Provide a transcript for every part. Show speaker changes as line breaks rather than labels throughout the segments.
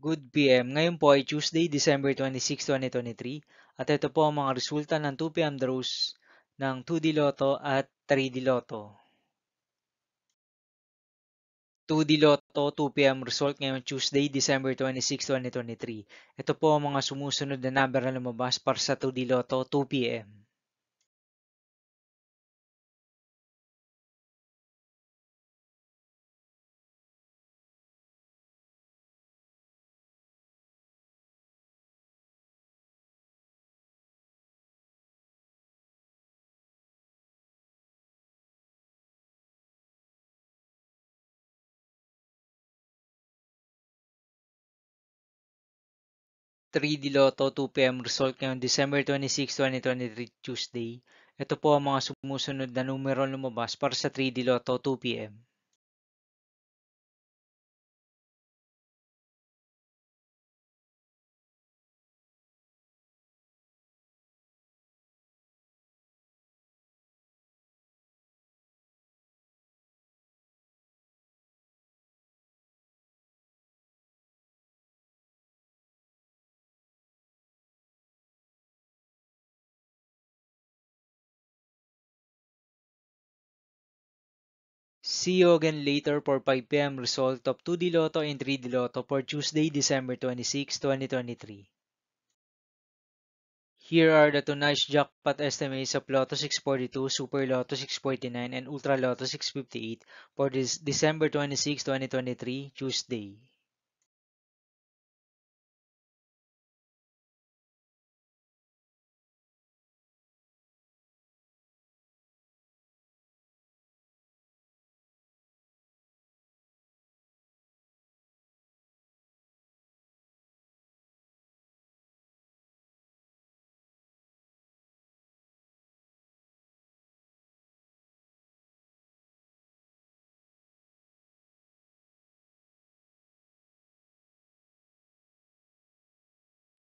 Good PM. Ngayon po ay Tuesday, December 26, 2023 at ito po ang mga resulta ng 2 PM draws ng 2D Lotto at 3D Lotto. 2D Lotto 2 PM result ngayong Tuesday, December 26, 2023. Ito po ang mga sumusunod na number na lumabas para sa 2D Lotto 2 PM. 3D Lotto 2 PM result ngayong December 26, 2023 Tuesday. Ito po ang mga sumusunod na numero lumabas para sa 3D Lotto 2 PM. See you again later for 5 PM result of 2D Lotto and 3D Lotto for Tuesday, December 26, 2023. Here are the tonight's jackpot estimates of Lotto 642, Super Lotto 649, and Ultra Lotto 658 for this December 26, 2023, Tuesday.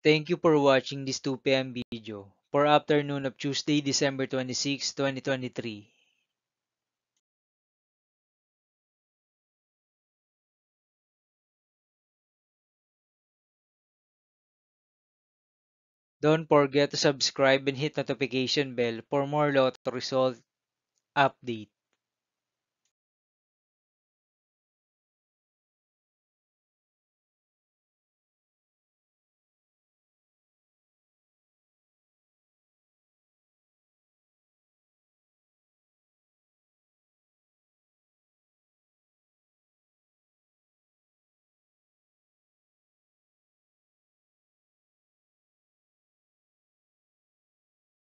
Thank you for watching this 2 PM video for afternoon of Tuesday, December 26, 2023. Don't forget to subscribe and hit notification bell for more Lotto result update.